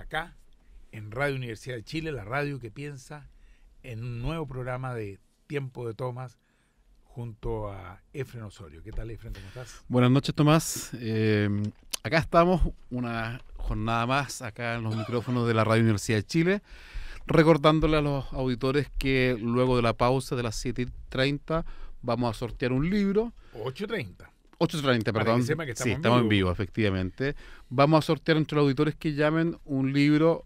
acá en Radio Universidad de Chile, la radio que piensa, en un nuevo programa de Tiempo de Tomas junto a Efren Osorio. ¿Qué tal, Efren? ¿Cómo estás? Buenas noches, Tomás. Acá estamos, una jornada más, acá en los micrófonos de la Radio Universidad de Chile, recordándole a los auditores que luego de la pausa de las 7:30 vamos a sortear un libro. 8:30. 8:30, perdón. Que sepa que sí, estamos en vivo, efectivamente. Vamos a sortear entre los auditores que llamen un libro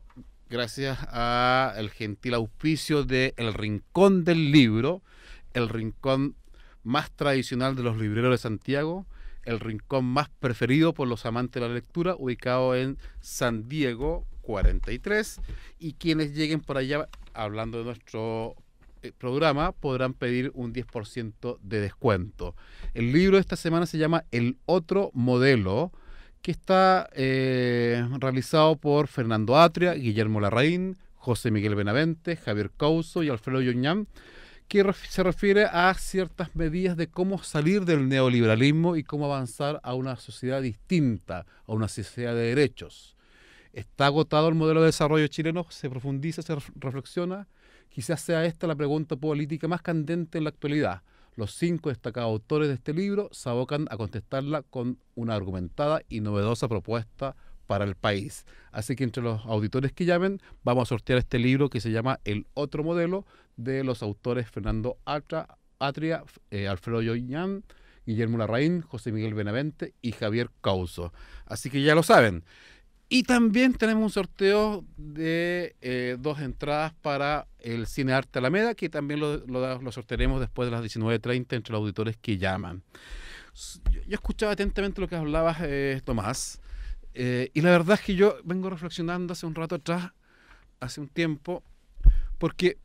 gracias al gentil auspicio de El Rincón del Libro, el rincón más tradicional de los libreros de Santiago, el rincón más preferido por los amantes de la lectura, ubicado en San Diego 43, y quienes lleguen por allá, hablando de nuestro programa, podrán pedir un 10% de descuento. El libro de esta semana se llama El Otro Modelo, que está realizado por Fernando Atria, Guillermo Larraín, José Miguel Benavente, Javier Couso y Alfredo Yoñán, que se refiere a ciertas medidas de cómo salir del neoliberalismo y cómo avanzar a una sociedad distinta, a una sociedad de derechos. ¿Está agotado el modelo de desarrollo chileno? ¿Se profundiza, se reflexiona? Quizás sea esta la pregunta política más candente en la actualidad. Los 5 destacados autores de este libro se abocan a contestarla con una argumentada y novedosa propuesta para el país. Así que entre los auditores que llamen, vamos a sortear este libro que se llama El Otro Modelo, de los autores Fernando Atria, Alfredo Yoñán, Guillermo Larraín, José Miguel Benavente y Javier Couso. Así que ya lo saben. Y también tenemos un sorteo de 2 entradas para el Cine Arte Alameda, que también lo sortearemos después de las 19:30 entre los auditores que llaman. Yo escuchaba atentamente lo que hablabas, Tomás, y la verdad es que yo vengo reflexionando hace un rato atrás, hace un tiempo, porque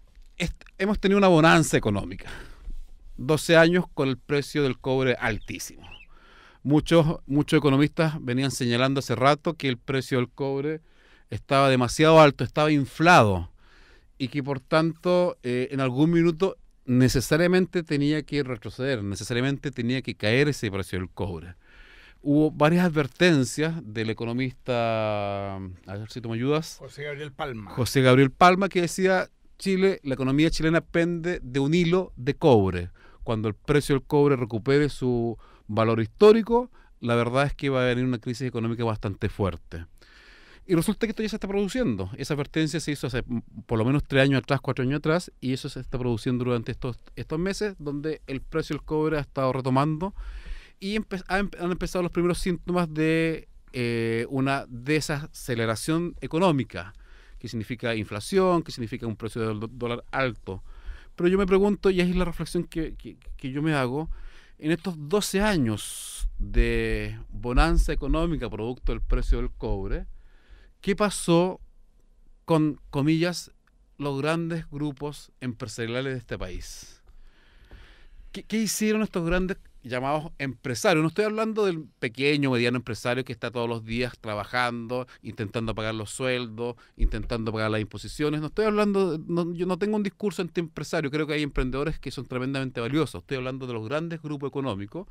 hemos tenido una bonanza económica. 12 años con el precio del cobre altísimo. Muchos economistas venían señalando hace rato que el precio del cobre estaba demasiado alto, estaba inflado, y que por tanto en algún minuto necesariamente tenía que retroceder, necesariamente tenía que caer ese precio del cobre. Hubo varias advertencias del economista, a ver si tú me ayudas, José Gabriel Palma. José Gabriel Palma, que decía: Chile, la economía chilena pende de un hilo de cobre. Cuando el precio del cobre recupere su valor histórico, la verdad es que va a venir una crisis económica bastante fuerte. Y resulta que esto ya se está produciendo. Esa advertencia se hizo hace por lo menos 3 años atrás, 4 años atrás, y eso se está produciendo durante estos meses, donde el precio del cobre ha estado retomando y han empezado los primeros síntomas de una desaceleración económica, que significa inflación, que significa un precio del dólar alto. Pero yo me pregunto, y es la reflexión que yo me hago, en estos 12 años de bonanza económica producto del precio del cobre, ¿qué pasó con, comillas, los grandes grupos empresariales de este país? ¿Qué hicieron estos grandes llamados empresarios? No estoy hablando del pequeño, mediano empresario que está todos los días trabajando, intentando pagar los sueldos, intentando pagar las imposiciones. No estoy hablando, yo no tengo un discurso antiempresario. Creo que hay emprendedores que son tremendamente valiosos. Estoy hablando de los grandes grupos económicos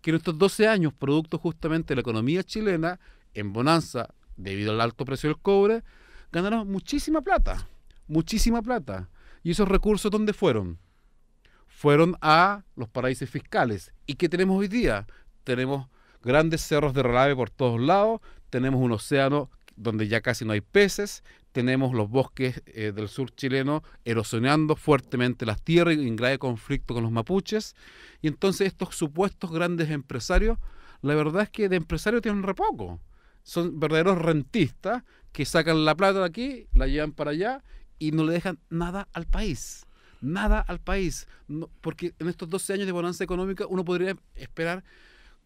que en estos 12 años, producto justamente de la economía chilena, en bonanza, debido al alto precio del cobre, ganaron muchísima plata. Muchísima plata. ¿Y esos recursos dónde fueron? Fueron a los paraísos fiscales. ¿Y qué tenemos hoy día? Tenemos grandes cerros de relieve por todos lados, tenemos un océano donde ya casi no hay peces, tenemos los bosques del sur chileno erosionando fuertemente las tierras y en grave conflicto con los mapuches. Y entonces estos supuestos grandes empresarios, la verdad es que de empresarios tienen re poco. Son verdaderos rentistas que sacan la plata de aquí, la llevan para allá y no le dejan nada al país. Nada al país, no, porque en estos 12 años de bonanza económica uno podría esperar,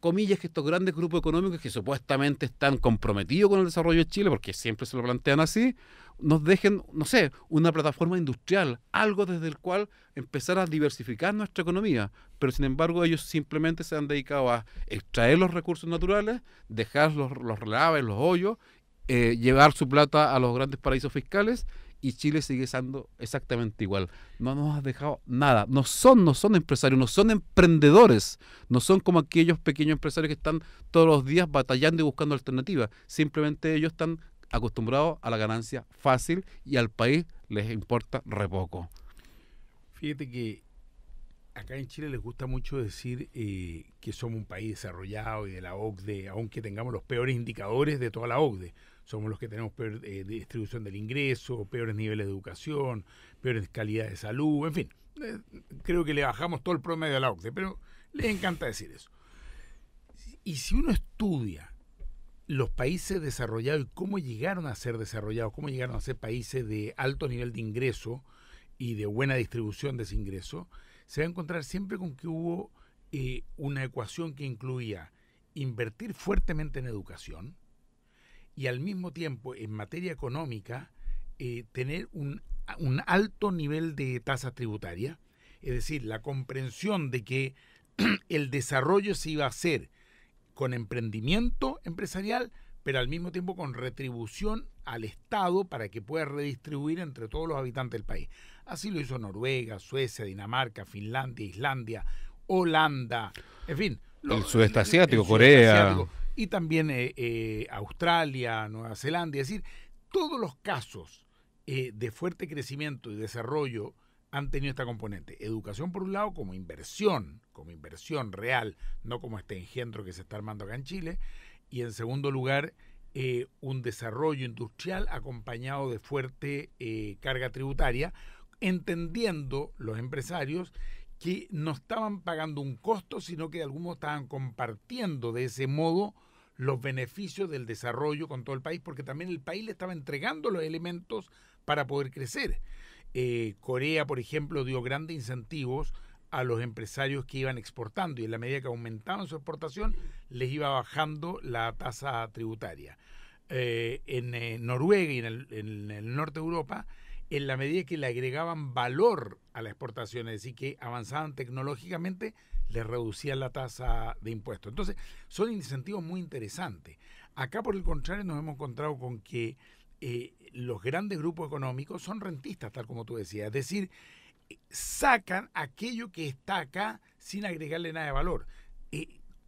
comillas, que estos grandes grupos económicos que supuestamente están comprometidos con el desarrollo de Chile, porque siempre se lo plantean así, nos dejen, no sé, una plataforma industrial, algo desde el cual empezar a diversificar nuestra economía, pero sin embargo ellos simplemente se han dedicado a extraer los recursos naturales, dejar los relaves, los hoyos, llevar su plata a los grandes paraísos fiscales, y Chile sigue siendo exactamente igual. No nos ha dejado nada. No son empresarios, no son emprendedores, no son como aquellos pequeños empresarios que están todos los días batallando y buscando alternativas. Simplemente ellos están acostumbrados a la ganancia fácil y al país les importa re poco. Fíjate que acá en Chile les gusta mucho decir que somos un país desarrollado y de la OCDE, aunque tengamos los peores indicadores de toda la OCDE. Somos los que tenemos peor distribución del ingreso, peores niveles de educación, peores calidad de salud, en fin. Creo que le bajamos todo el promedio a la OCDE, pero les encanta decir eso. Y si uno estudia los países desarrollados y cómo llegaron a ser desarrollados, cómo llegaron a ser países de alto nivel de ingreso y de buena distribución de ese ingreso, se va a encontrar siempre con que hubo una ecuación que incluía invertir fuertemente en educación y al mismo tiempo en materia económica tener un alto nivel de tasa tributaria, es decir, la comprensión de que el desarrollo se iba a hacer con emprendimiento empresarial, pero al mismo tiempo con retribución al Estado para que pueda redistribuir entre todos los habitantes del país. Así lo hizo Noruega, Suecia, Dinamarca, Finlandia, Islandia, Holanda, en fin. El sudeste asiático, Corea. Asiático, y también Australia, Nueva Zelanda. Es decir, todos los casos de fuerte crecimiento y desarrollo han tenido esta componente. Educación por un lado como inversión real, no como este engendro que se está armando acá en Chile. Y en segundo lugar, un desarrollo industrial acompañado de fuerte carga tributaria, entendiendo los empresarios que no estaban pagando un costo, sino que de algún modo estaban compartiendo de ese modo los beneficios del desarrollo con todo el país, porque también el país le estaba entregando los elementos para poder crecer. Corea, por ejemplo, dio grandes incentivos a los empresarios que iban exportando y en la medida que aumentaban su exportación les iba bajando la tasa tributaria. En Noruega y en el norte de Europa, en la medida que le agregaban valor a la exportación, es decir, que avanzaban tecnológicamente, les reducían la tasa de impuestos. Entonces, son incentivos muy interesantes. Acá, por el contrario, nos hemos encontrado con que los grandes grupos económicos son rentistas, tal como tú decías, es decir, sacan aquello que está acá sin agregarle nada de valor.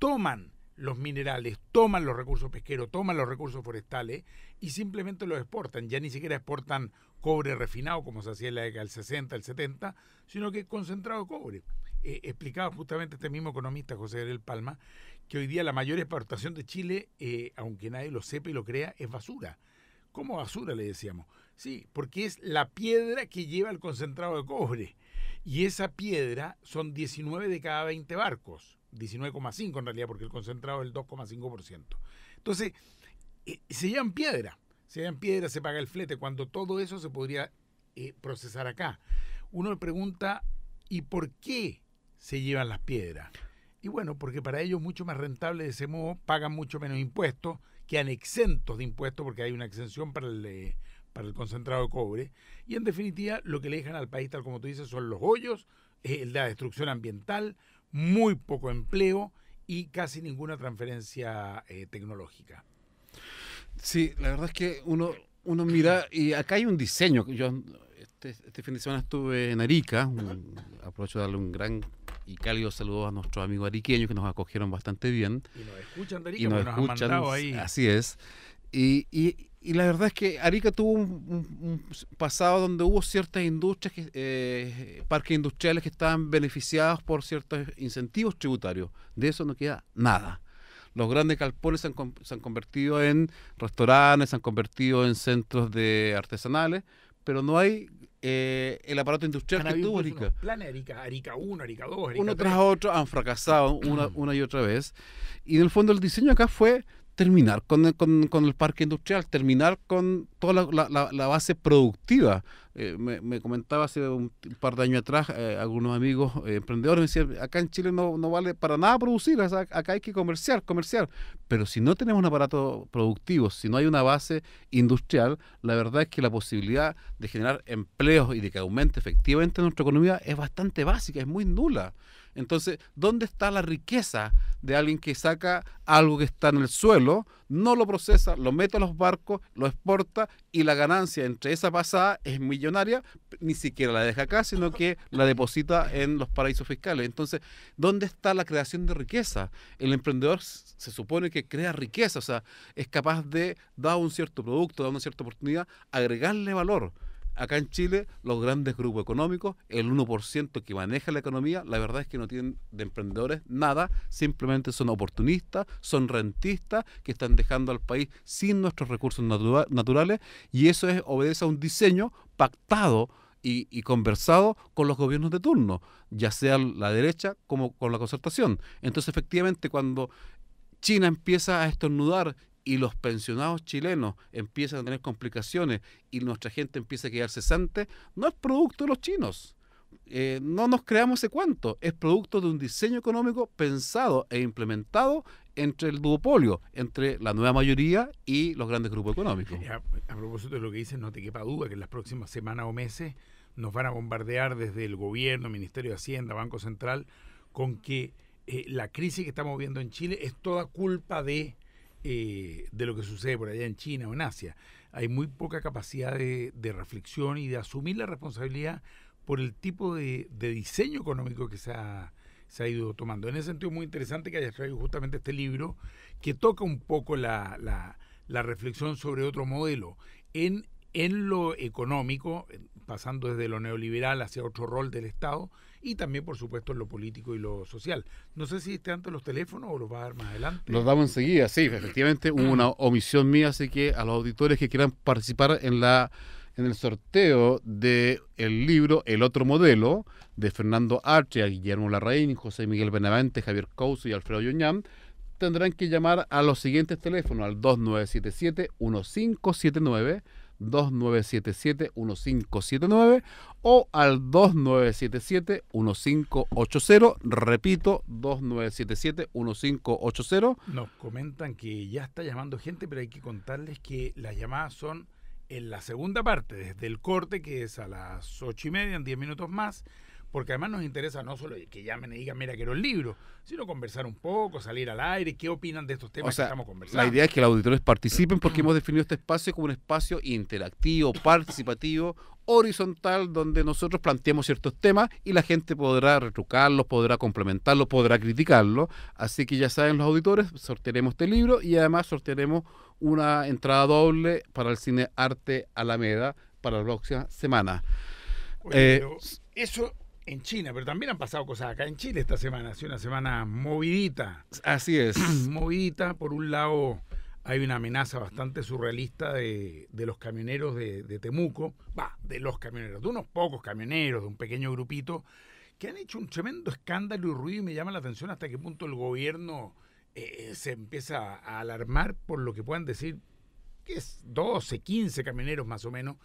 Toman los minerales, toman los recursos pesqueros, toman los recursos forestales y simplemente los exportan. Ya ni siquiera exportan cobre refinado como se hacía en la década del 60, el 70, sino que concentrado de cobre. Explicaba justamente este mismo economista, José Gabriel Palma, que hoy día la mayor exportación de Chile, aunque nadie lo sepa y lo crea, es basura. ¿Cómo basura? Le decíamos. Sí, porque es la piedra que lleva el concentrado de cobre. Y esa piedra son 19 de cada 20 barcos. 19,5 en realidad, porque el concentrado es el 2,5%. Entonces, se llevan piedra. Se paga el flete, cuando todo eso se podría procesar acá. Uno le pregunta, ¿y por qué se llevan las piedras? Y bueno, porque para ellos es mucho más rentable de ese modo, pagan mucho menos impuestos, quedan exentos de impuestos porque hay una exención para el concentrado de cobre, y en definitiva lo que le dejan al país, tal como tú dices, son los hoyos, la destrucción ambiental, muy poco empleo y casi ninguna transferencia tecnológica. Sí, la verdad es que uno mira, y acá hay un diseño. Yo este fin de semana estuve en Arica, aprovecho de darle un gran y cálido saludo a nuestros amigos ariqueños que nos acogieron bastante bien. Y nos escuchan de Arica, nos han mandado ahí. Así es. Y la verdad es que Arica tuvo un pasado donde hubo ciertas industrias, parques industriales que estaban beneficiados por ciertos incentivos tributarios. De eso no queda nada. Los grandes galpones se han convertido en restaurantes, se han convertido en centros de artesanales, pero no hay el aparato industrial que tuvo Arica. Planes Arica 1, Arica 2, Arica Uno 3. tras otro han fracasado una y otra vez. Y en el fondo el diseño acá fue terminar con el parque industrial, terminar con toda la base productiva. Me comentaba hace un par de años atrás algunos amigos emprendedores, me decían, acá en Chile no vale para nada producir, o sea, acá hay que comerciar, pero si no tenemos un aparato productivo, si no hay una base industrial, la verdad es que la posibilidad de generar empleos y de que aumente efectivamente nuestra economía es bastante básica, es muy nula. Entonces, ¿dónde está la riqueza de alguien que saca algo que está en el suelo, no lo procesa, lo mete a los barcos, lo exporta y la ganancia entre esa pasada es millonaria, ni siquiera la deja acá, sino que la deposita en los paraísos fiscales. Entonces, ¿dónde está la creación de riqueza? El emprendedor se supone que crea riqueza, o sea, es capaz de, dar un cierto producto, dar una cierta oportunidad, agregarle valor. Acá en Chile, los grandes grupos económicos, el 1% que maneja la economía, la verdad es que no tienen de emprendedores nada, simplemente son oportunistas, son rentistas, que están dejando al país sin nuestros recursos naturales, y eso obedece a un diseño pactado y conversado con los gobiernos de turno, ya sea la derecha como con la concertación. Entonces, efectivamente, cuando China empieza a estornudar y los pensionados chilenos empiezan a tener complicaciones y nuestra gente empieza a quedar cesante, no es producto de los chinos. No nos creamos ese cuento, es producto de un diseño económico pensado e implementado entre el duopolio, entre la nueva mayoría y los grandes grupos económicos. A propósito de lo que dices, no te quepa duda que en las próximas semanas o meses nos van a bombardear desde el gobierno, Ministerio de Hacienda, Banco Central, con que la crisis que estamos viendo en Chile es toda culpa de lo que sucede por allá en China o en Asia. Hay muy poca capacidad de reflexión y de asumir la responsabilidad por el tipo de diseño económico que se ha ido tomando. En ese sentido, muy interesante que hayas traído justamente este libro que toca un poco la reflexión sobre otro modelo. En lo económico, pasando desde lo neoliberal hacia otro rol del Estado, y también, por supuesto, en lo político y lo social. No sé si están antes los teléfonos o los va a dar más adelante. Los damos enseguida, sí, efectivamente hubo una omisión mía, así que a los auditores que quieran participar en el sorteo del libro El Otro Modelo, de Fernando Arce, Guillermo Larraín, José Miguel Benavente, Javier Couso y Alfredo Yoñán, tendrán que llamar a los siguientes teléfonos, al 2977-1579, 2977-1579 o al 2977-1580, repito, 2977-1580. Nos comentan que ya está llamando gente, pero hay que contarles que las llamadas son en la segunda parte, desde el corte, que es a las 8:30, en 10 minutos más, porque además nos interesa no solo que llamen y digan, mira, quiero el libro, sino conversar un poco, salir al aire, qué opinan de estos temas que estamos conversando. La idea es que los auditores participen porque hemos definido este espacio como un espacio interactivo, participativo, horizontal, donde nosotros planteamos ciertos temas y la gente podrá retrucarlos, podrá complementarlos, podrá criticarlos. Así que ya saben los auditores, sortearemos este libro y además sortearemos una entrada doble para el Cine Arte Alameda para la próxima semana. Oye, pero eso en China, pero también han pasado cosas acá en Chile esta semana. Ha sido una semana movidita. Así es. Movidita. Por un lado, hay una amenaza bastante surrealista de los camioneros de Temuco. De los camioneros, de unos pocos camioneros, de un pequeño grupito, que han hecho un tremendo escándalo y ruido, y me llama la atención hasta qué punto el gobierno se empieza a alarmar por lo que puedan decir, que es 12, 15 camioneros más o menos,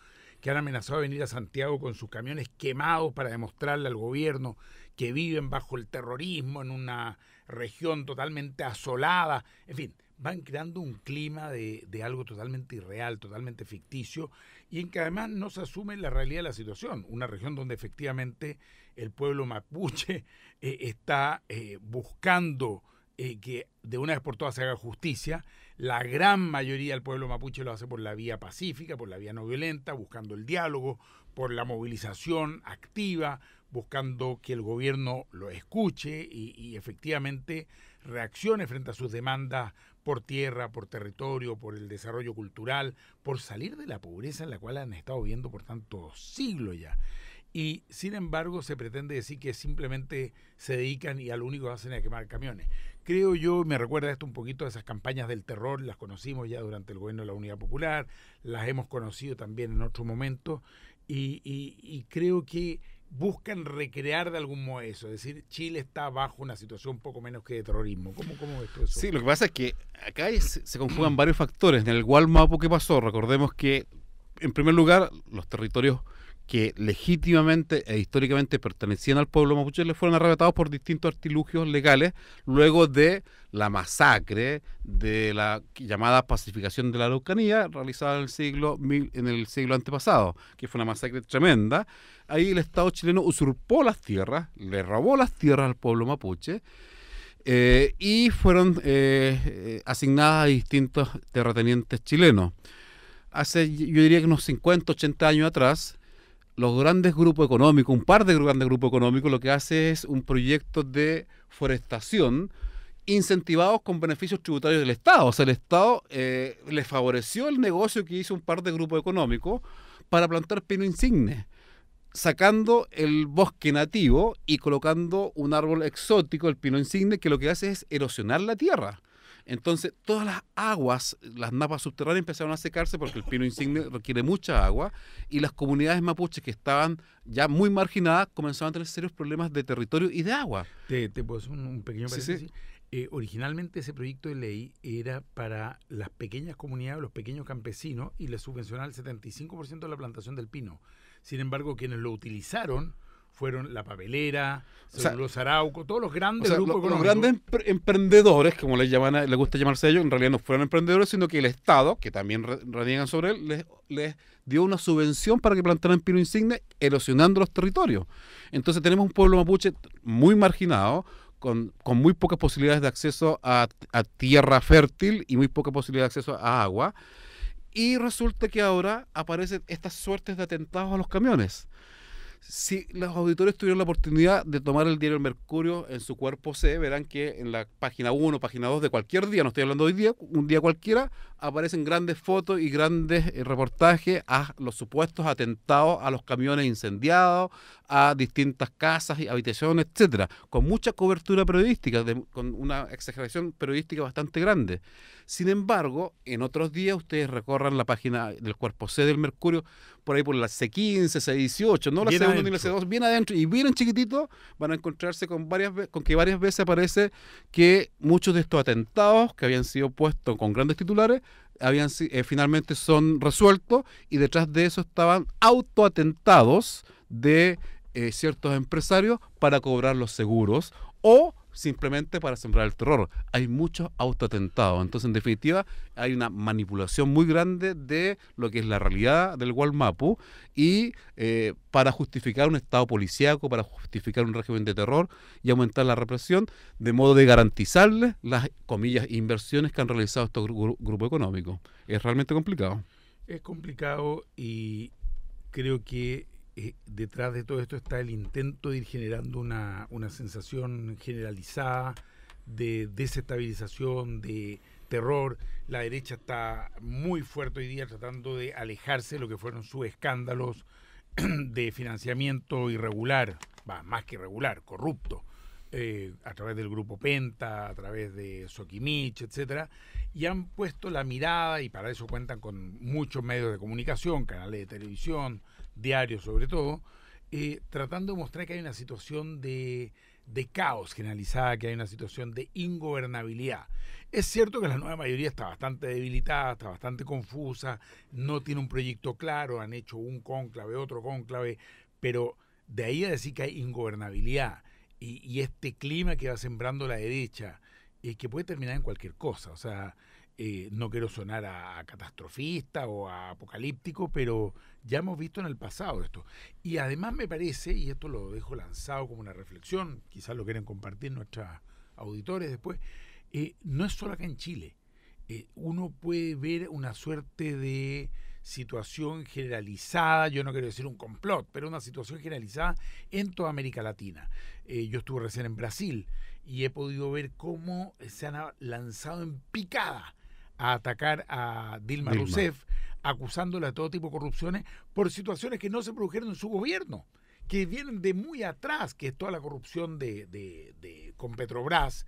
que han amenazado de venir a Santiago con sus camiones quemados para demostrarle al gobierno que viven bajo el terrorismo en una región totalmente asolada. En fin, van creando un clima de algo totalmente irreal, totalmente ficticio, y en que además no se asume la realidad de la situación. Una región donde efectivamente el pueblo mapuche está buscando que de una vez por todas se haga justicia. La gran mayoría del pueblo mapuche lo hace por la vía pacífica, por la vía no violenta, buscando el diálogo, por la movilización activa, buscando que el gobierno lo escuche y efectivamente reaccione frente a sus demandas por tierra, por territorio, por el desarrollo cultural, por salir de la pobreza en la cual han estado viviendo por tantos siglos ya. Y sin embargo se pretende decir que simplemente se dedican y a lo único que hacen es quemar camiones. Creo yo, me recuerda esto un poquito a esas campañas del terror, las conocimos ya durante el gobierno de la Unidad Popular, las hemos conocido también en otro momento, y creo que buscan recrear de algún modo eso, es decir, Chile está bajo una situación poco menos que de terrorismo. ¿Cómo ves tú eso? Sí, lo que pasa es que acá se conjugan varios factores. En el Gualmapu, ¿qué pasó? Recordemos que, en primer lugar, los territorios que legítimamente e históricamente pertenecían al pueblo mapuche le fueron arrebatados por distintos artilugios legales luego de la masacre de la llamada pacificación de la Araucanía realizada en el siglo antepasado, que fue una masacre tremenda. Ahí el Estado chileno usurpó las tierras, le robó las tierras al pueblo mapuche, y fueron asignadas a distintos terratenientes chilenos. Hace, yo diría que unos 50, 80 años atrás, los grandes grupos económicos, un par de grandes grupos económicos, lo que hace es un proyecto de forestación incentivados con beneficios tributarios del Estado. O sea, el Estado le favoreció el negocio que hizo un par de grupos económicos para plantar pino insigne, sacando el bosque nativo y colocando un árbol exótico, el pino insigne, que lo que hace es erosionar la tierra. Entonces, todas las aguas, las napas subterráneas empezaron a secarse porque el pino insigne requiere mucha agua y las comunidades mapuches que estaban ya muy marginadas comenzaban a tener serios problemas de territorio y de agua. Te puedo hacer un pequeño paréntesis. Sí. Originalmente ese proyecto de ley era para las pequeñas comunidades, los pequeños campesinos, y les subvencionaba el 75% de la plantación del pino. Sin embargo, quienes lo utilizaron fueron la papelera, Celulosa Arauco, todos los grandes grupos económicos. Los grandes emprendedores, como les gusta llamarse a ellos, en realidad no fueron emprendedores, sino que el Estado, que también reniegan sobre él, les dio una subvención para que plantaran pino insigne, erosionando los territorios. Entonces tenemos un pueblo mapuche muy marginado, con muy pocas posibilidades de acceso a tierra fértil y muy pocas posibilidades de acceso a agua. Y resulta que ahora aparecen estas suertes de atentados a los camiones. Si los auditores tuvieron la oportunidad de tomar el diario El Mercurio en su cuerpo C, verán que en la página 1, página 2 de cualquier día, no estoy hablando de hoy día, un día cualquiera, aparecen grandes fotos y grandes reportajes a los supuestos atentados a los camiones incendiados, a distintas casas y habitaciones, etcétera, con mucha cobertura periodística, con una exageración periodística bastante grande. Sin embargo, en otros días ustedes recorran la página del cuerpo C del Mercurio, por ahí por la C15, C18, no la C1 ni la C2, bien adentro, y bien en chiquitito, van a encontrarse con que varias veces aparece que muchos de estos atentados que habían sido puestos con grandes titulares, finalmente son resueltos, y detrás de eso estaban autoatentados de ciertos empresarios para cobrar los seguros o simplemente para sembrar el terror. Hay muchos autoatentados. Entonces, en definitiva, hay una manipulación muy grande de lo que es la realidad del Gualmapu y para justificar un estado policíaco, para justificar un régimen de terror y aumentar la represión, de modo de garantizarles las, comillas, inversiones que han realizado estos grupos económicos. Es realmente complicado. Es complicado y creo que detrás de todo esto está el intento de ir generando una sensación generalizada de desestabilización, de terror. La derecha está muy fuerte hoy día tratando de alejarse de lo que fueron sus escándalos de financiamiento irregular, más que irregular, corrupto, a través del Grupo Penta, a través de Soquimich, etcétera, y han puesto la mirada, y para eso cuentan con muchos medios de comunicación, canales de televisión, diarios sobre todo, tratando de mostrar que hay una situación de caos generalizada, que hay una situación de ingobernabilidad. Es cierto que la nueva mayoría está bastante debilitada, está bastante confusa, no tiene un proyecto claro, han hecho un cónclave, otro cónclave, pero de ahí a decir que hay ingobernabilidad y este clima que va sembrando la derecha, que puede terminar en cualquier cosa, o sea, no quiero sonar a catastrofista o a apocalíptico, pero ya hemos visto en el pasado esto. Y además me parece, y esto lo dejo lanzado como una reflexión, quizás lo quieren compartir nuestros auditores después, no es solo acá en Chile. Uno puede ver una suerte de situación generalizada, yo no quiero decir un complot, pero una situación generalizada en toda América Latina. Yo estuve recién en Brasil y he podido ver cómo se han lanzado en picada a atacar a Dilma Rousseff, acusándola de todo tipo de corrupciones por situaciones que no se produjeron en su gobierno, que vienen de muy atrás, que es toda la corrupción con Petrobras,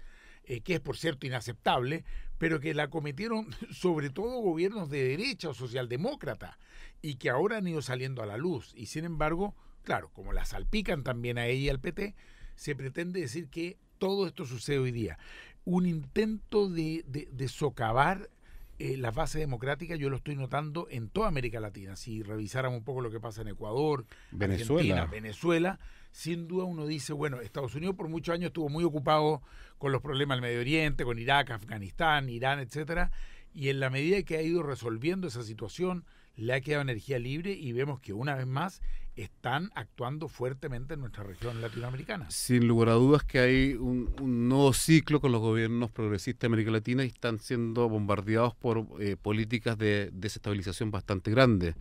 que es por cierto inaceptable, pero que la cometieron sobre todo gobiernos de derecha o socialdemócrata y que ahora han ido saliendo a la luz. Y sin embargo, claro, como la salpican también a ella y al PT, se pretende decir que todo esto sucede hoy día. Un intento de socavar las bases democráticas, yo lo estoy notando en toda América Latina. Si revisáramos un poco lo que pasa en Ecuador, Argentina, Venezuela, sin duda uno dice, bueno, Estados Unidos por muchos años estuvo muy ocupado con los problemas del Medio Oriente, con Irak, Afganistán, Irán, etcétera, y en la medida que ha ido resolviendo esa situación, le ha quedado energía libre y vemos que una vez más están actuando fuertemente en nuestra región latinoamericana. Sin lugar a dudas que hay un nuevo ciclo con los gobiernos progresistas de América Latina y están siendo bombardeados por políticas de desestabilización bastante grandes.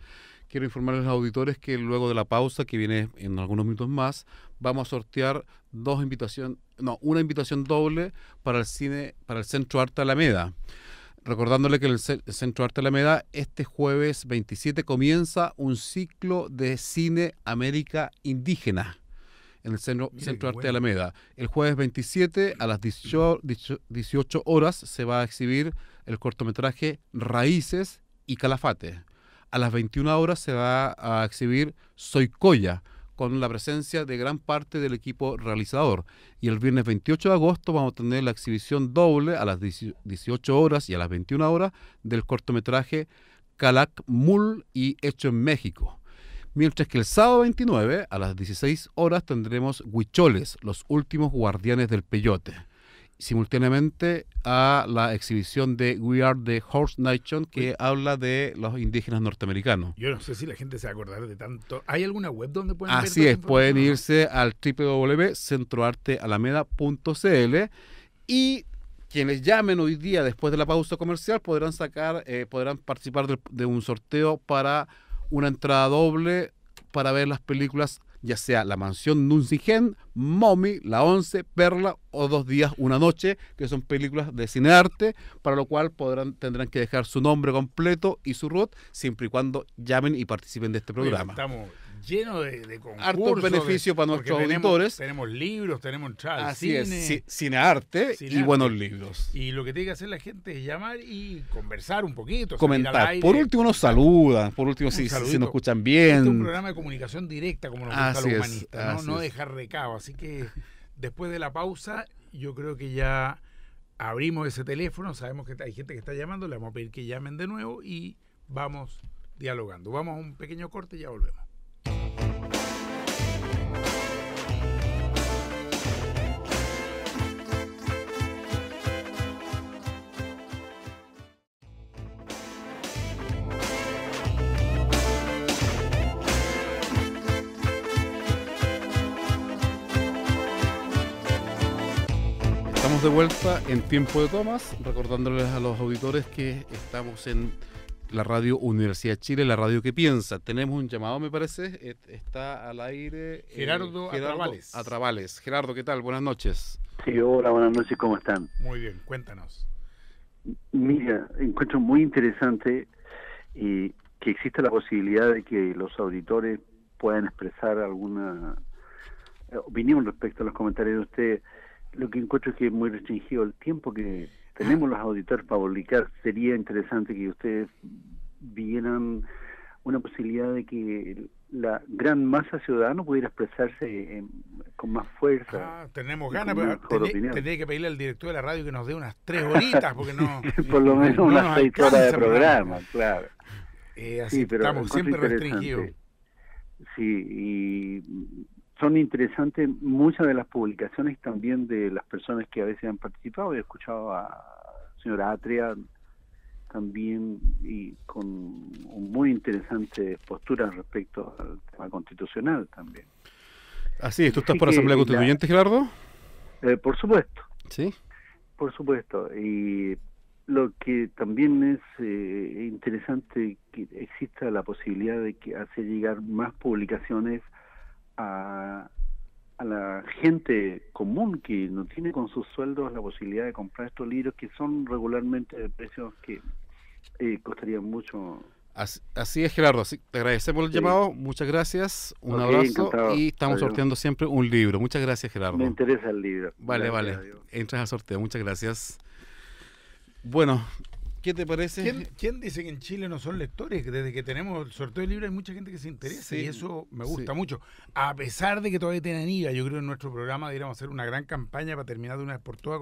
Quiero informarles a los auditores que luego de la pausa, que viene en algunos minutos más, vamos a sortear una invitación doble para el Centro Arte Alameda. Recordándole que el Centro Arte Alameda este jueves 27 comienza un ciclo de cine América indígena en el Centro Arte Alameda. El jueves 27 a las 18 horas se va a exhibir el cortometraje Raíces y Calafate. A las 21 horas se va a exhibir Soy Coya, con la presencia de gran parte del equipo realizador. Y el viernes 28 de agosto vamos a tener la exhibición doble a las 18 horas y a las 21 horas del cortometraje Calac Mul y Hecho en México. Mientras que el sábado 29 a las 16 horas tendremos Huicholes, los últimos guardianes del peyote. Simultáneamente a la exhibición de We Are the Horse Nation, que habla de los indígenas norteamericanos. Yo no sé si la gente se va a acordar de tanto. ¿Hay alguna web donde pueden ver? Así es, pueden irse al www.centroartealameda.cl y quienes llamen hoy día después de la pausa comercial podrán participar de un sorteo para una entrada doble para ver las películas, ya sea La Mansión Nuncingen, Mommy, La Once, Perla o 2 días, una noche, que son películas de cinearte, para lo cual tendrán que dejar su nombre completo y su RUT, siempre y cuando llamen y participen de este programa. Estamos llenos de concursos. Hartos beneficios para nuestros auditores. Tenemos libros, tenemos entradas. Así es, cinearte y buenos libros. Y lo que tiene que hacer la gente es llamar y conversar un poquito. Comentar. Por último nos saludan, por último si nos escuchan bien. Este es un programa de comunicación directa, como nos gusta a los humanistas, no dejar recado. Así que después de la pausa, yo creo que ya abrimos ese teléfono, sabemos que hay gente que está llamando, le vamos a pedir que llamen de nuevo y vamos dialogando. Vamos a un pequeño corte y ya volvemos. Estamos de vuelta en Tiempo de Tomas, recordándoles a los auditores que estamos en la radio Universidad de Chile, la radio que piensa. Tenemos un llamado, me parece, está al aire. Gerardo Atrabales. Gerardo, ¿qué tal? Buenas noches. Sí, hola, buenas noches, ¿cómo están? Muy bien, cuéntanos. Mira, encuentro muy interesante que exista la posibilidad de que los auditores puedan expresar alguna opinión respecto a los comentarios de usted. Lo que encuentro es que es muy restringido el tiempo que tenemos los auditores para publicar. Sería interesante que ustedes vieran una posibilidad de que la gran masa ciudadana pudiera expresarse con más fuerza. Tenemos ganas, pero tendría que pedirle al director de la radio que nos dé unas 3 horitas, porque no... Por lo menos unas 6 horas de programa, claro. Así sí, pero estamos siempre restringidos. Sí, y son interesantes muchas de las publicaciones también de las personas que a veces han participado. He escuchado a señora Atria también y con muy interesante postura respecto al tema constitucional también. Así es, ¿tú estás por la Asamblea Constituyente, Gerardo? Por supuesto. Sí. Por supuesto. Y lo que también es interesante que exista la posibilidad de que hacer llegar más publicaciones a la gente común que no tiene con sus sueldos la posibilidad de comprar estos libros que son regularmente de precios que costarían mucho. Así es, Gerardo. Te agradecemos el llamado. Muchas gracias. Un abrazo. Encantado. Y estamos sorteando siempre un libro. Muchas gracias, Gerardo. Me interesa el libro. Vale. Entras al sorteo. Muchas gracias. Bueno, ¿qué te parece? ¿Quién dice que en Chile no son lectores? Desde que tenemos el sorteo de libros hay mucha gente que se interesa, sí, y eso me gusta mucho. A pesar de que todavía tienen IVA, yo creo que en nuestro programa deberíamos hacer una gran campaña para terminar de una vez por todas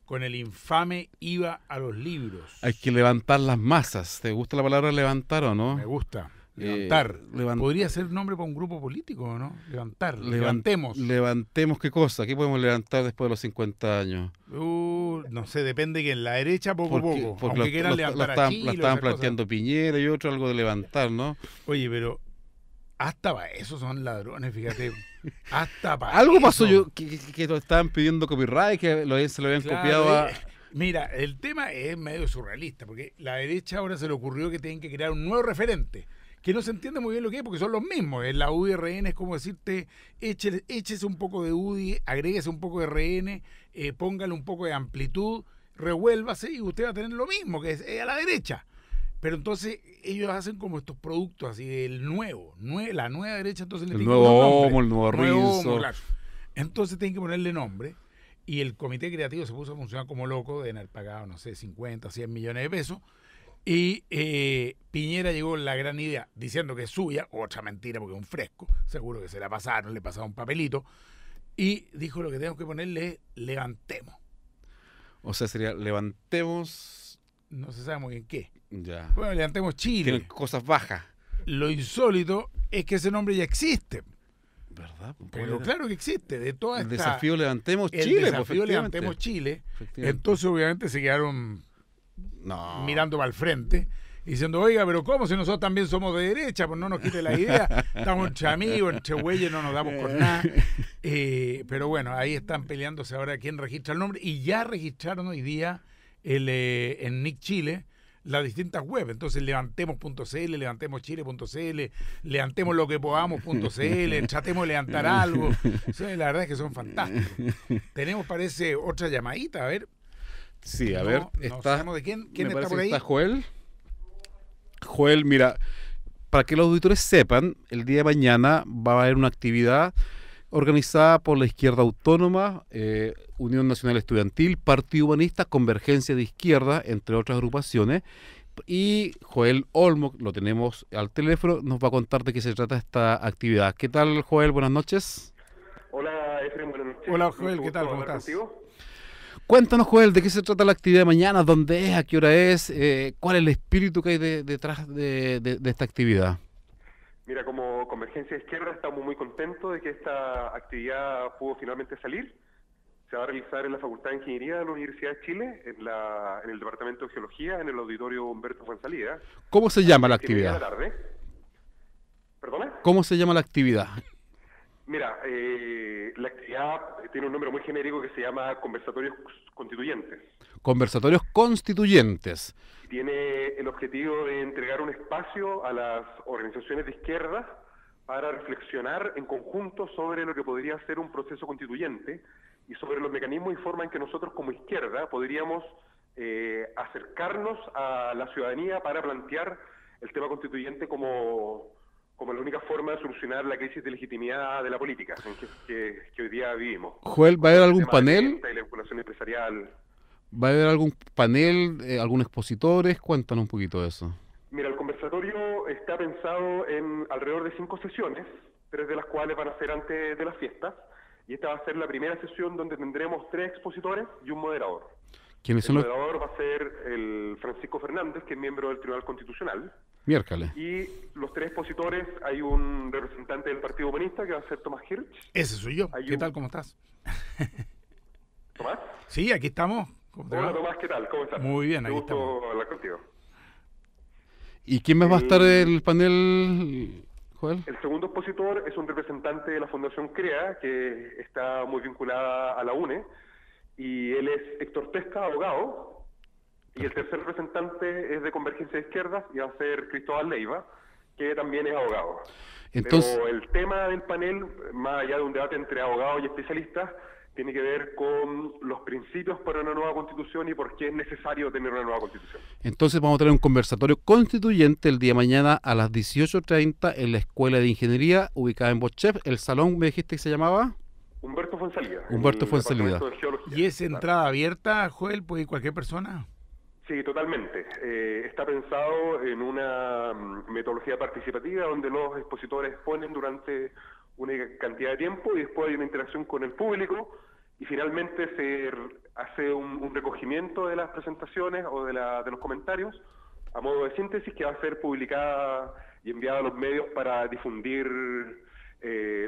con el infame IVA a los libros. Hay que levantar las masas. ¿Te gusta la palabra levantar o no? Me gusta. Levantar. Podría ser nombre para un grupo político, ¿no? Levantar. Levantemos. ¿Levantemos qué cosa? ¿Qué podemos levantar después de los 50 años? No sé, depende que en la derecha poco a poco. Porque aunque quieran levantar a Chile. La estaban planteando Piñera y otro, algo de levantar, ¿no? Oye, pero hasta para eso son ladrones, fíjate. Hasta para algo eso. pasó que lo estaban pidiendo copyright, que se lo habían copiado a... Mira, el tema es medio surrealista, porque la derecha ahora se le ocurrió que tienen que crear un nuevo referente, que no se entiende muy bien lo que es, porque son los mismos. En la UDI-RN es como decirte, échese un poco de UDI, agréguese un poco de RN, póngale un poco de amplitud, revuélvase y usted va a tener lo mismo, que es a la derecha. Pero entonces ellos hacen como estos productos así del la nueva derecha, entonces le el tienen nuevo Homo, el nuevo Rizzo. Claro. Entonces tienen que ponerle nombre. Y el comité creativo se puso a funcionar como loco, de haber pagado, no sé, 50, 100 millones de pesos. Y Piñera llegó con la gran idea, diciendo que es suya, otra mentira porque es un fresco, seguro que se la pasaron, le pasaron un papelito, y dijo lo que tenemos que ponerle es levantemos. O sea, sería levantemos... No se sabe muy bien qué. Ya. Bueno, levantemos Chile. Tienen cosas bajas. Lo insólito es que ese nombre ya existe. ¿Verdad? Pero claro que existe. De toda el esta, desafío Levantemos el Chile. desafío Levantemos Chile. Entonces, obviamente, se quedaron mirando para el frente, diciendo, oiga, pero ¿cómo si nosotros también somos de derecha? Pues no nos quite la idea. Estamos entre amigos, entre güeyes, no nos damos con nada. Pero bueno, ahí están peleándose ahora quién registra el nombre. Y ya registraron hoy día en Nick Chile las distintas webs. Entonces, levantemos.cl, levantemoschile.cl, levantemos lo que podamos.cl, tratemos de levantar algo. O sea, la verdad es que son fantásticos. Tenemos, parece, otra llamadita, a ver. Sí, a ver, no sabemos de quién está por ahí. ¿Está Joel? Joel, mira, para que los auditores sepan, el día de mañana va a haber una actividad organizada por la Izquierda Autónoma, Unión Nacional Estudiantil, Partido Humanista, Convergencia de Izquierda, entre otras agrupaciones. Y Joel Olmo, lo tenemos al teléfono, nos va a contar de qué se trata esta actividad. ¿Qué tal, Joel? Buenas noches. Hola, Efraín, buenas noches. Hola, Joel, ¿qué tal? ¿Cómo estás? Contigo. Cuéntanos, Joel, de qué se trata la actividad de mañana, dónde es, a qué hora es, cuál es el espíritu que hay detrás de esta actividad. Mira, como Convergencia de Izquierda estamos muy contentos de que esta actividad pudo finalmente salir. Se va a realizar en la Facultad de Ingeniería de la Universidad de Chile, en el Departamento de Geología, en el Auditorio Humberto Fuenzalida. ¿Cómo se llama la actividad? De la tarde. ¿Perdona? ¿Cómo se llama la actividad? Mira, la actividad tiene un nombre muy genérico que se llama Conversatorios Constituyentes. Conversatorios Constituyentes. Tiene el objetivo de entregar un espacio a las organizaciones de izquierda para reflexionar en conjunto sobre lo que podría ser un proceso constituyente y sobre los mecanismos y formas en que nosotros como izquierda podríamos acercarnos a la ciudadanía para plantear el tema constituyente como la única forma de solucionar la crisis de legitimidad de la política en que hoy día vivimos. Joel, ¿va a haber algún panel? De la vinculación empresarial. ¿Va a haber algún panel, algún expositores? Cuéntanos un poquito de eso. Mira, el conversatorio está pensado en alrededor de 5 sesiones, 3 de las cuales van a ser antes de las fiestas, y esta va a ser la primera sesión donde tendremos 3 expositores y un moderador. ¿Quiénes son el moderador va a ser el Francisco Fernández, que es miembro del Tribunal Constitucional. Miércoles. Y los 3 expositores, hay un representante del Partido Humanista, que va a ser Tomás Hirsch. Ese soy yo. ¿Qué tal? ¿Cómo estás? ¿Tomás? Sí, aquí estamos. Hola, Tomás, ¿qué tal? ¿Cómo estás? Muy bien, aquí estamos. Gusto hablar contigo. ¿Y quién más va a estar en el panel, Joel? El segundo expositor es un representante de la Fundación CREA, que está muy vinculada a la UNE, y él es Héctor Tesca, abogado, y el tercer representante es de Convergencia de Izquierdas, y va a ser Cristóbal Leiva, que también es abogado. Entonces, pero el tema del panel, más allá de un debate entre abogados y especialistas, tiene que ver con los principios para una nueva constitución y por qué es necesario tener una nueva constitución. Entonces vamos a tener un conversatorio constituyente el día de mañana a las 18:30 en la Escuela de Ingeniería, ubicada en Bochef. ¿El salón me dijiste que se llamaba? Humberto Fuenzalida. Humberto Fuenzalida. ¿Y es entrada abierta, Joel? ¿Puede ir cualquier persona? Sí, totalmente. Está pensado en una metodología participativa donde los expositores ponen durante una cantidad de tiempo y después hay una interacción con el público y finalmente se hace un recogimiento de las presentaciones o de los comentarios a modo de síntesis que va a ser publicada y enviada a los medios para difundir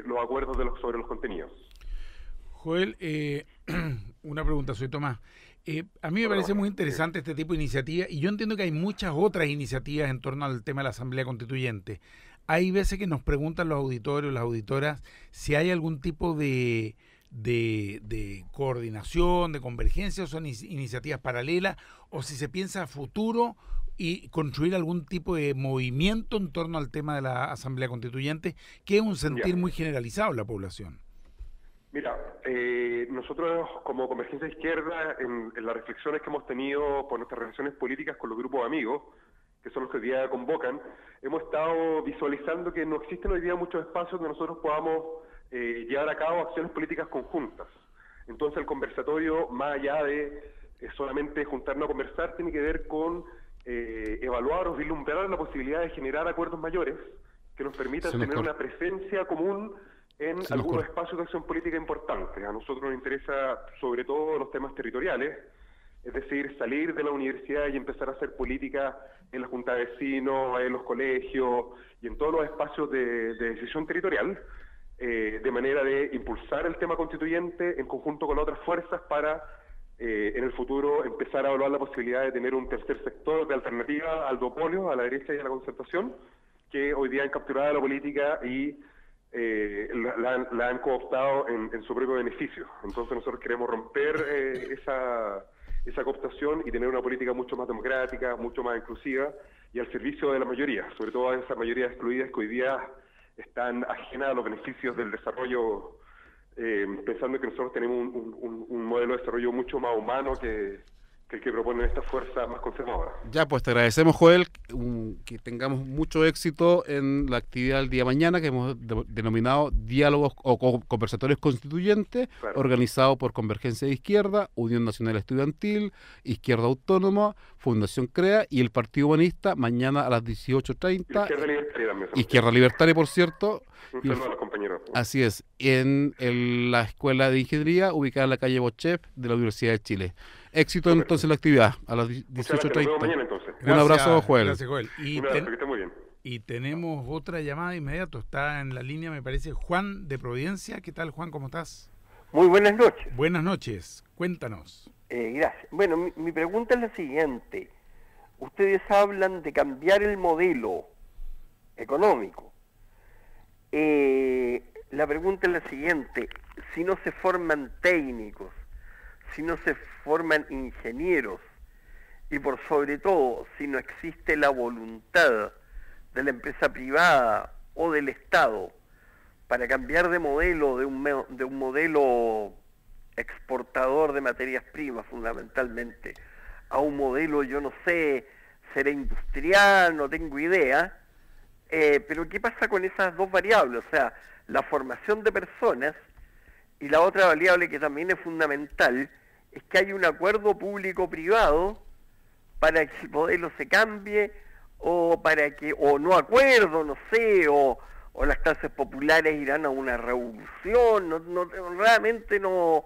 los acuerdos sobre los contenidos. Joel, una pregunta, soy Tomás. A mí me parece muy interesante este tipo de iniciativas y yo entiendo que hay muchas otras iniciativas en torno al tema de la Asamblea Constituyente. Hay veces que nos preguntan los auditores, las auditoras, si hay algún tipo de coordinación, de convergencia, o son iniciativas paralelas, o si se piensa a futuro y construir algún tipo de movimiento en torno al tema de la Asamblea Constituyente, que es un sentir muy generalizado en la población. Mira, nosotros como Convergencia Izquierda, en las reflexiones que hemos tenido por nuestras relaciones políticas con los grupos amigos, que son los que hoy día convocan, hemos estado visualizando que no existen hoy día muchos espacios donde nosotros podamos llevar a cabo acciones políticas conjuntas. Entonces el conversatorio, más allá de solamente juntarnos a conversar, tiene que ver con evaluar o vislumbrar la posibilidad de generar acuerdos mayores que nos permitan tener una presencia común en algunos espacios de acción política importantes. A nosotros nos interesa sobre todo los temas territoriales, es decir, salir de la universidad y empezar a hacer política en la junta de vecinos, en los colegios y en todos los espacios de decisión territorial, de manera de impulsar el tema constituyente en conjunto con otras fuerzas para en el futuro empezar a evaluar la posibilidad de tener un tercer sector de alternativa al duopolio, a la derecha y a la concertación, que hoy día han capturado la política y la han cooptado en su propio beneficio. Entonces nosotros queremos romper esa cooptación y tener una política mucho más democrática, mucho más inclusiva y al servicio de la mayoría, sobre todo a esas mayorías excluidas que hoy día están ajenas a los beneficios del desarrollo, pensando que nosotros tenemos un modelo de desarrollo mucho más humano que el que proponen estas fuerzas más conservadoras. Ya, pues te agradecemos, Joel, que tengamos mucho éxito en la actividad del día de mañana, que hemos denominado Diálogos o Conversatorios Constituyentes, organizado por Convergencia de Izquierda, Unión Nacional Estudiantil, Izquierda Autónoma, Fundación CREA y el Partido Humanista, mañana a las 18:30. Izquierda Libertaria también. Izquierda Libertaria, por cierto. Un saludo a los compañeros. Así es, en la Escuela de Ingeniería, ubicada en la calle Bochef de la Universidad de Chile. Éxito entonces en la actividad, a las 18:30. Mañana, entonces. Un abrazo, Joel. Gracias, Joel. Un abrazo, que esté muy bien. Y tenemos otra llamada de inmediato. Está en la línea, me parece, Juan de Providencia. ¿Qué tal, Juan? ¿Cómo estás? Muy buenas noches. Buenas noches. Cuéntanos. Gracias. Bueno, mi pregunta es la siguiente. Ustedes hablan de cambiar el modelo económico. La pregunta es la siguiente. Si no se forman técnicos, si no se forman ingenieros y por sobre todo si no existe la voluntad de la empresa privada o del Estado para cambiar de modelo, de un modelo exportador de materias primas fundamentalmente, a un modelo, yo no sé, será industrial, no tengo idea, pero ¿qué pasa con esas dos variables? O sea, la formación de personas y la otra variable que también es fundamental es que hay un acuerdo público-privado para que el modelo se cambie o para que, o no acuerdo, no sé, o las clases populares irán a una revolución, realmente no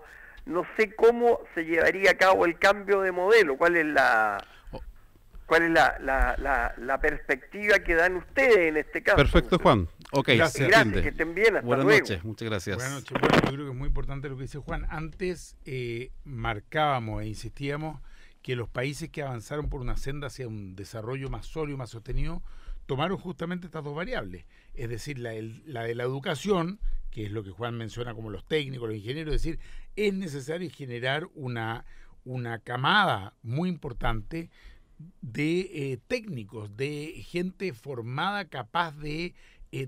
sé cómo se llevaría a cabo el cambio de modelo, cuál es la perspectiva que dan ustedes en este caso. Perfecto, Juan. Ok, gracias, que estén bien, hasta Buenas luego. noches, muchas gracias. Buenas noches. Bueno, yo creo que es muy importante lo que dice Juan. Antes marcábamos e insistíamos que los países que avanzaron por una senda hacia un desarrollo más sólido, más sostenido, tomaron justamente estas dos variables. Es decir, la de la educación, que es lo que Juan menciona como los técnicos, los ingenieros, es decir, es necesario generar una camada muy importante de técnicos, de gente formada capaz de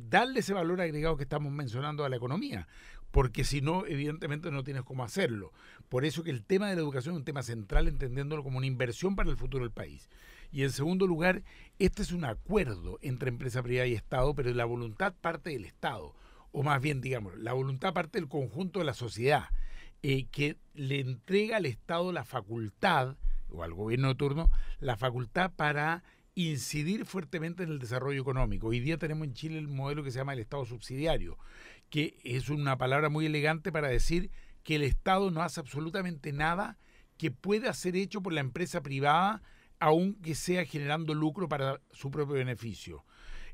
darle ese valor agregado que estamos mencionando a la economía, porque si no, evidentemente no tienes cómo hacerlo. Por eso que el tema de la educación es un tema central, entendiéndolo como una inversión para el futuro del país. Y en segundo lugar, este es un acuerdo entre empresa privada y Estado, pero la voluntad parte del Estado, o más bien, digamos, la voluntad parte del conjunto de la sociedad, que le entrega al Estado la facultad, o al gobierno de turno, la facultad para incidir fuertemente en el desarrollo económico. Hoy día tenemos en Chile el modelo que se llama el Estado subsidiario, que es una palabra muy elegante para decir que el Estado no hace absolutamente nada que pueda ser hecho por la empresa privada, aunque sea generando lucro para su propio beneficio.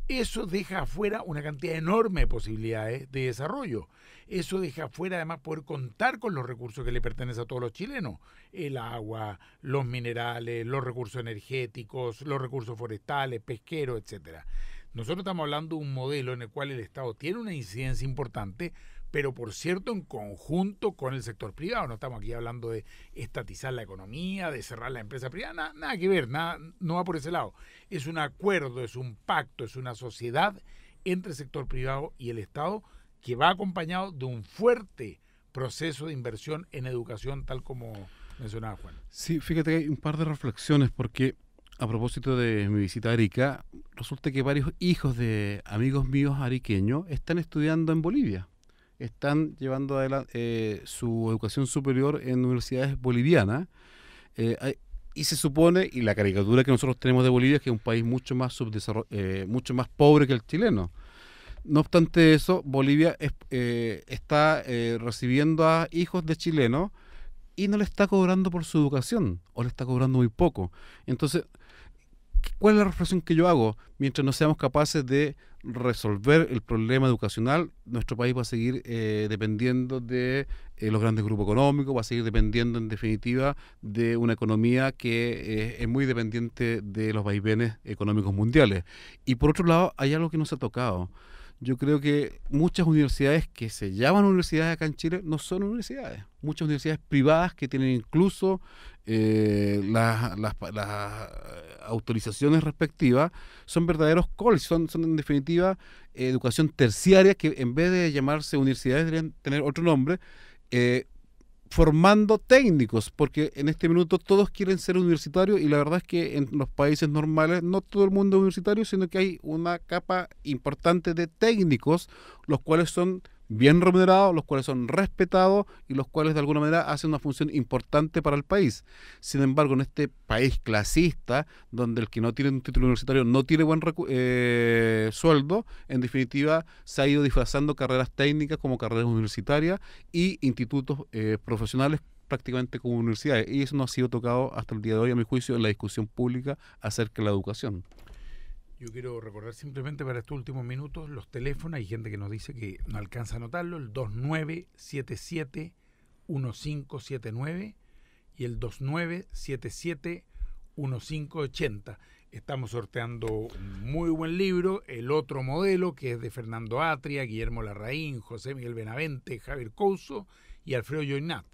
Eso deja afuera una cantidad enorme de posibilidades de desarrollo. Eso deja afuera además poder contar con los recursos que le pertenecen a todos los chilenos. El agua, los minerales, los recursos energéticos, los recursos forestales, pesqueros, etcétera. Nosotros estamos hablando de un modelo en el cual el Estado tiene una incidencia importante, pero por cierto en conjunto con el sector privado. No estamos aquí hablando de estatizar la economía, de cerrar la empresa privada, nada que ver, no va por ese lado. Es un acuerdo, es un pacto, es una sociedad entre el sector privado y el Estado que va acompañado de un fuerte proceso de inversión en educación, tal como mencionaba Juan. Sí, fíjate que hay un par de reflexiones, porque a propósito de mi visita a Arica, resulta que varios hijos de amigos míos ariqueños están estudiando en Bolivia. Están llevando adelante su educación superior en universidades bolivianas, y se supone, y la caricatura que nosotros tenemos de Bolivia es que es un país mucho más mucho más pobre que el chileno. No obstante eso, Bolivia está recibiendo a hijos de chilenos y no le está cobrando por su educación, o le está cobrando muy poco. Entonces, ¿cuál es la reflexión que yo hago? Mientras no seamos capaces de resolver el problema educacional, nuestro país va a seguir dependiendo de los grandes grupos económicos, va a seguir dependiendo en definitiva de una economía que es muy dependiente de los vaivenes económicos mundiales. Y por otro lado, hay algo que no se ha tocado. Yo creo que muchas universidades que se llaman universidades acá en Chile no son universidades. Muchas universidades privadas que tienen incluso las autorizaciones respectivas son verdaderos colleges, son en definitiva educación terciaria que en vez de llamarse universidades deberían tener otro nombre, formando técnicos, porque en este minuto todos quieren ser universitarios y la verdad es que en los países normales no todo el mundo es universitario, sino que hay una capa importante de técnicos, los cuales son bien remunerados, los cuales son respetados y los cuales de alguna manera hacen una función importante para el país. Sin embargo, en este país clasista, donde el que no tiene un título universitario no tiene buen sueldo, en definitiva se ha ido disfrazando carreras técnicas como carreras universitarias y institutos profesionales prácticamente como universidades. Y eso no ha sido tocado hasta el día de hoy, a mi juicio, en la discusión pública acerca de la educación. Yo quiero recordar simplemente para estos últimos minutos los teléfonos. Hay gente que nos dice que no alcanza a anotarlo. El 2977-1579 y el 2977-1580. Estamos sorteando un muy buen libro, El otro modelo, que es de Fernando Atria, Guillermo Larraín, José Miguel Benavente, Javier Couso y Alfredo Joinat.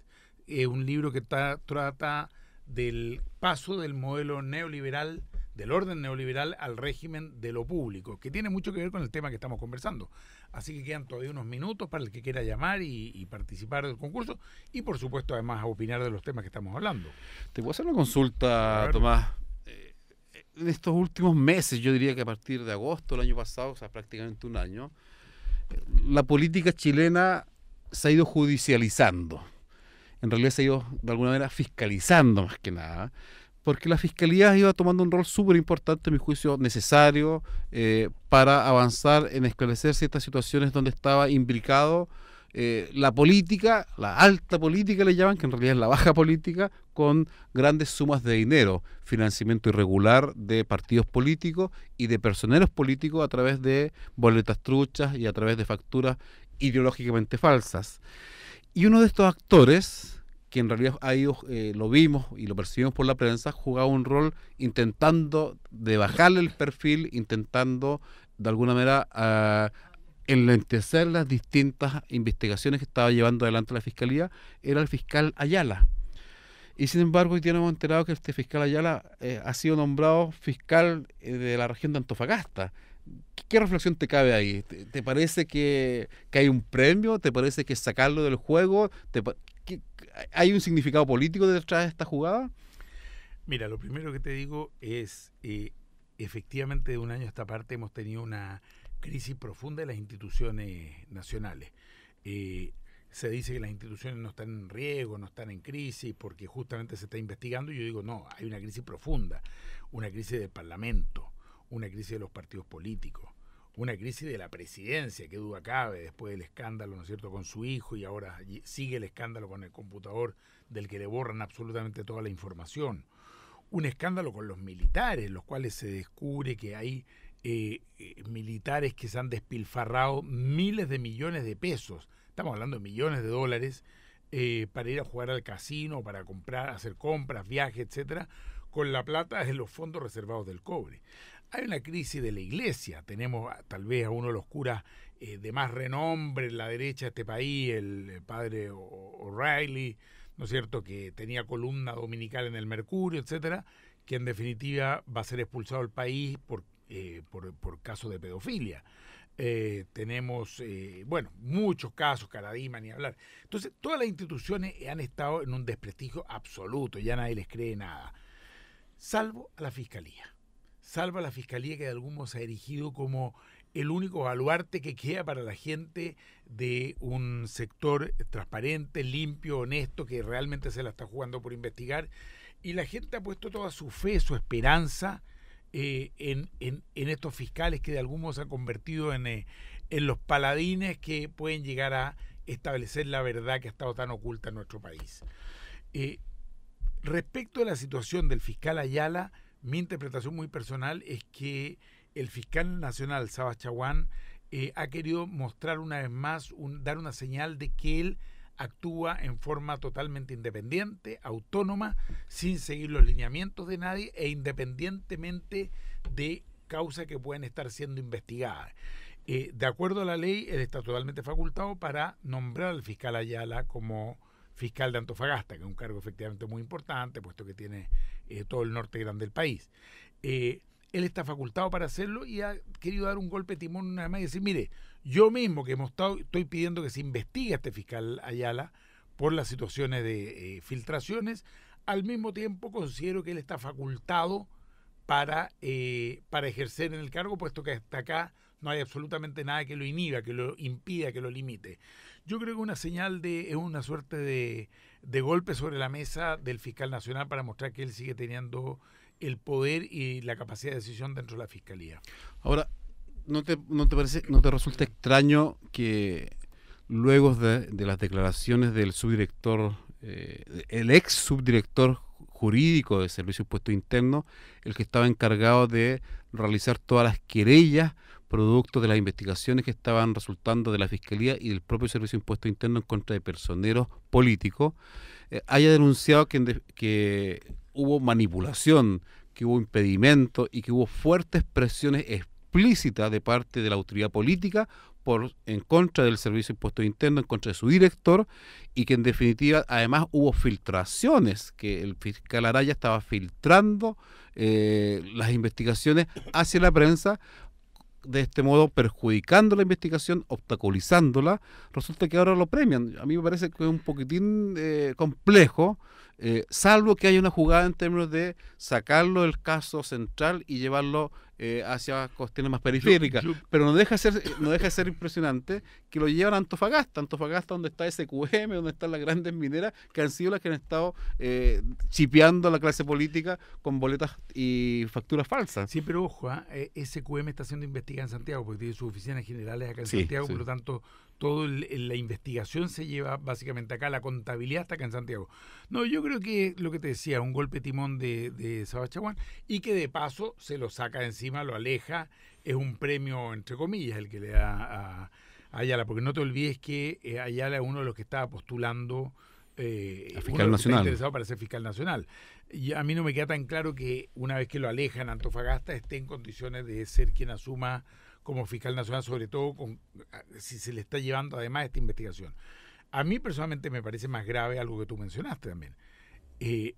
Es un libro que trata del paso del modelo neoliberal, del orden neoliberal al régimen de lo público, que tiene mucho que ver con el tema que estamos conversando. Así que quedan todavía unos minutos para el que quiera llamar y participar del concurso y por supuesto además a opinar de los temas que estamos hablando. Te puedo hacer una consulta, Tomás. En estos últimos meses, yo diría que a partir de agosto del año pasado, o sea, prácticamente un año, la política chilena se ha ido judicializando. En realidad se ha ido de alguna manera fiscalizando más que nada, porque la Fiscalía iba tomando un rol súper importante, a mi juicio necesario, para avanzar en esclarecer ciertas situaciones donde estaba imbricado la política, la alta política le llaman, que en realidad es la baja política, con grandes sumas de dinero, financiamiento irregular de partidos políticos y de personeros políticos a través de boletas truchas y a través de facturas ideológicamente falsas. Y uno de estos actores, que en realidad ha ido, lo vimos y lo percibimos por la prensa, jugaba un rol intentando de bajarle el perfil, intentando de alguna manera enlentecer las distintas investigaciones que estaba llevando adelante la Fiscalía, era el fiscal Ayala. Y sin embargo, hoy día nos hemos enterado que este fiscal Ayala ha sido nombrado fiscal de la región de Antofagasta. ¿Qué reflexión te cabe ahí? ¿Te parece que hay un premio? ¿Te parece que sacarlo del juego? ¿Hay un significado político detrás de esta jugada? Mira, lo primero que te digo es, efectivamente de un año a esta parte hemos tenido una crisis profunda de las instituciones nacionales. Se dice que las instituciones no están en riesgo, no están en crisis, porque justamente se está investigando, y yo digo, no, hay una crisis profunda, una crisis del Parlamento, una crisis de los partidos políticos, una crisis de la presidencia, que duda cabe, después del escándalo, ¿no es cierto?, con su hijo, y ahora sigue el escándalo con el computador del que le borran absolutamente toda la información. Un escándalo con los militares, los cuales se descubre que hay militares que se han despilfarrado miles de millones de pesos, estamos hablando de millones de dólares, para ir a jugar al casino, para comprar, hacer compras, viajes, etcétera, con la plata de los fondos reservados del cobre. Hay una crisis de la iglesia, tenemos tal vez a uno de los curas de más renombre en la derecha de este país, el padre O'Reilly, ¿no es cierto?, que tenía columna dominical en el Mercurio, etcétera, que en definitiva va a ser expulsado del país por caso de pedofilia. Tenemos, muchos casos, Caradima, ni hablar. Entonces, todas las instituciones han estado en un desprestigio absoluto, ya nadie les cree nada, salvo a la Fiscalía. Salvo a la Fiscalía, que de algún modo se ha erigido como el único baluarte que queda para la gente de un sector transparente, limpio, honesto, que realmente se la está jugando por investigar, y la gente ha puesto toda su fe, su esperanza en estos fiscales que de algún modo se han convertido en los paladines que pueden llegar a establecer la verdad que ha estado tan oculta en nuestro país. Respecto a la situación del fiscal Ayala, mi interpretación muy personal es que el fiscal nacional, Sabas Chaguán, ha querido mostrar una vez más, dar una señal de que él actúa en forma totalmente independiente, autónoma, sin seguir los lineamientos de nadie e independientemente de causas que pueden estar siendo investigadas. De acuerdo a la ley, él está totalmente facultado para nombrar al fiscal Ayala como fiscal de Antofagasta, que es un cargo efectivamente muy importante, puesto que tiene todo el norte grande del país. Él está facultado para hacerlo y ha querido dar un golpe de timón una vez más y decir, mire, yo mismo que estoy pidiendo que se investigue a este fiscal Ayala por las situaciones de filtraciones, al mismo tiempo considero que él está facultado para ejercer en el cargo, puesto que hasta acá no hay absolutamente nada que lo inhiba, que lo impida, que lo limite. Yo creo que una señal es una suerte de golpe sobre la mesa del fiscal nacional para mostrar que él sigue teniendo el poder y la capacidad de decisión dentro de la fiscalía. Ahora, ¿no te resulta extraño que luego de las declaraciones del subdirector, el ex subdirector jurídico de Servicio de Impuestos Internos, el que estaba encargado de realizar todas las querellas producto de las investigaciones que estaban resultando de la Fiscalía y del propio Servicio de Impuestos Internos en contra de personeros políticos, haya denunciado que hubo manipulación, que hubo impedimento y que hubo fuertes presiones explícitas de parte de la autoridad política en contra del Servicio de Impuestos Internos, en contra de su director, y que en definitiva además hubo filtraciones, que el fiscal Araya estaba filtrando las investigaciones hacia la prensa, de este modo perjudicando la investigación, obstaculizándola. Resulta que ahora lo premian. A mí me parece que es un poquitín complejo, salvo que haya una jugada en términos de sacarlo del caso central y llevarlo hacia cuestiones más periféricas, pero no deja de ser impresionante que lo llevan a Antofagasta, donde está SQM, donde están las grandes mineras, que han sido las que han estado chipeando a la clase política con boletas y facturas falsas. Sí, pero ojo, SQM está siendo investigada en Santiago, porque tiene sus oficinas generales acá en Santiago, por lo tanto, toda la investigación se lleva básicamente acá, la contabilidad está acá en Santiago. No, yo creo que lo que te decía, un golpe timón de Sabas Chaguán, y que de paso se lo saca de encima, lo aleja, es un premio, entre comillas, el que le da a Ayala, porque no te olvides que Ayala es uno de los que estaba postulando fiscal nacional, interesado para ser fiscal nacional. Y a mí no me queda tan claro que una vez que lo alejan a Antofagasta esté en condiciones de ser quien asuma como fiscal nacional, sobre todo si se le está llevando además esta investigación. A mí personalmente me parece más grave algo que tú mencionaste también,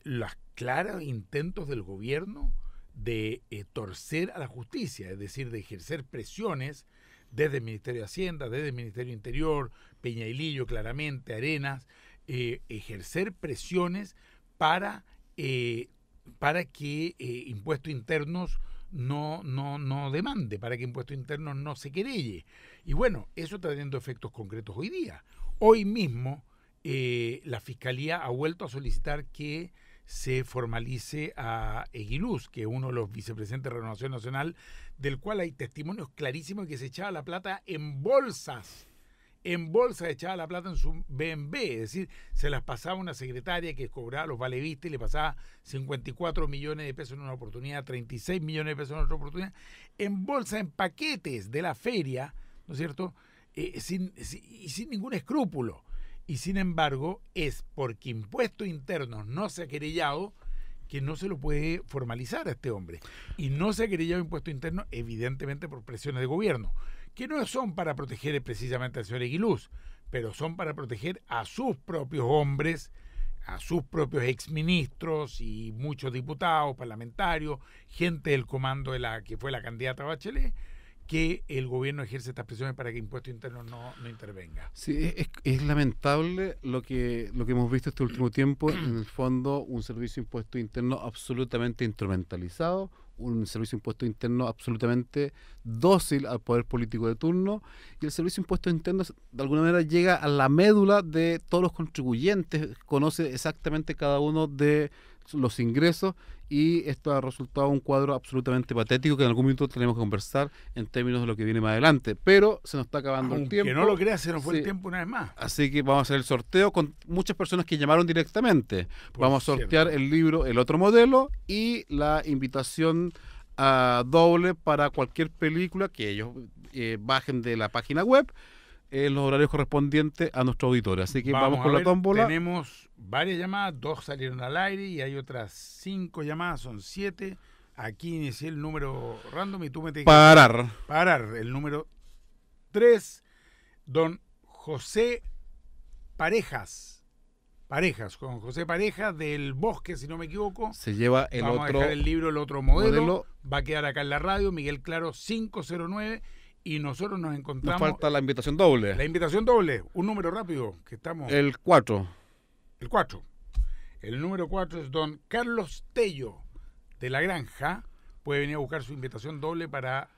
los claros intentos del gobierno de torcer a la justicia, es decir, de ejercer presiones desde el Ministerio de Hacienda, desde el Ministerio de Interior, Peña y Lillo, claramente, Arenas, ejercer presiones para que Impuestos Internos no demande, para que Impuestos Internos no se querelle. Y bueno, eso está teniendo efectos concretos hoy día. Hoy mismo la Fiscalía ha vuelto a solicitar que se formalice a Eguiluz, que es uno de los vicepresidentes de Renovación Nacional, del cual hay testimonios clarísimos de que se echaba la plata en bolsas en bolsa echaba la plata en su BMW, es decir, se las pasaba una secretaria que cobraba los valevistas y le pasaba 54 millones de pesos en una oportunidad, 36 millones de pesos en otra oportunidad, en bolsa, en paquetes de la feria, ¿no es cierto?, sin ningún escrúpulo. Y sin embargo, es porque Impuestos Internos no se ha querellado que no se lo puede formalizar a este hombre. Y no se ha querellado Impuestos Internos, evidentemente por presiones de gobierno, que no son para proteger precisamente al señor Eguiluz, pero son para proteger a sus propios hombres, a sus propios exministros y muchos diputados, parlamentarios, gente del comando de la que fue la candidata Bachelet, que el gobierno ejerce estas presiones para que Impuestos Internos no intervenga. Sí, es lamentable lo que hemos visto este último tiempo, en el fondo un servicio de impuestos internos absolutamente instrumentalizado, un servicio de impuestos internos absolutamente dócil al poder político de turno, y el servicio de impuestos internos de alguna manera llega a la médula de todos los contribuyentes, conoce exactamente cada uno de los ingresos, y esto ha resultado un cuadro absolutamente patético que en algún minuto tenemos que conversar en términos de lo que viene más adelante, pero se nos está acabando el tiempo. Que no lo creas, se nos fue Sí. el tiempo una vez más. Así que vamos a hacer el sorteo con muchas personas que llamaron directamente. Vamos a sortear el libro El Otro Modelo y la invitación doble para cualquier película que ellos bajen de la página web en los horarios correspondientes a nuestro auditorio. Así que vamos con la tómbola. Tenemos varias llamadas, 2 salieron al aire y hay otras 5 llamadas, son 7. Aquí inicié el número random y tú me tienes que parar. El número 3, don José Parejas, con José Parejas del Bosque, si no me equivoco. Se lleva el Vamos otro a dejar el libro El Otro Modelo. Va a quedar acá en la radio, Miguel Claro 509, y nosotros nos encontramos. Nos falta la invitación doble. La invitación doble, un número rápido, que estamos. El 4. El 4. El número 4 es don Carlos Tello de La Granja. Puede venir a buscar su invitación doble para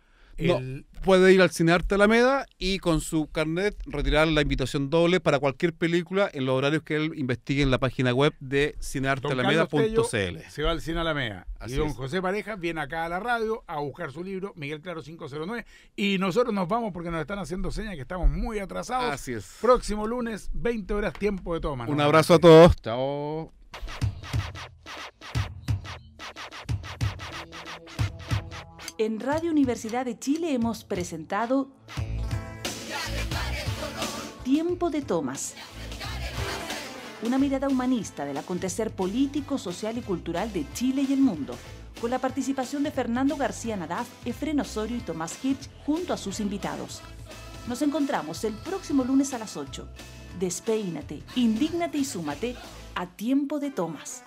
puede ir al Cinearte Alameda y con su carnet retirar la invitación doble para cualquier película en los horarios que él investigue en la página web de cineartealameda.cl. Se va al Cine Alameda. Así y don es. José Parejas viene acá a la radio a buscar su libro, Miguel Claro 509. Y nosotros nos vamos porque nos están haciendo señas que estamos muy atrasados. Así es. Próximo lunes, 20 horas, tiempo de toma. Un abrazo a todos. Chao. En Radio Universidad de Chile hemos presentado Tiempo de Tomas, una mirada humanista del acontecer político, social y cultural de Chile y el mundo, con la participación de Fernando García Nadaf, Efrén Osorio y Tomás Hirsch junto a sus invitados. Nos encontramos el próximo lunes a las 8. Despeínate, indígnate y súmate a Tiempo de Tomas.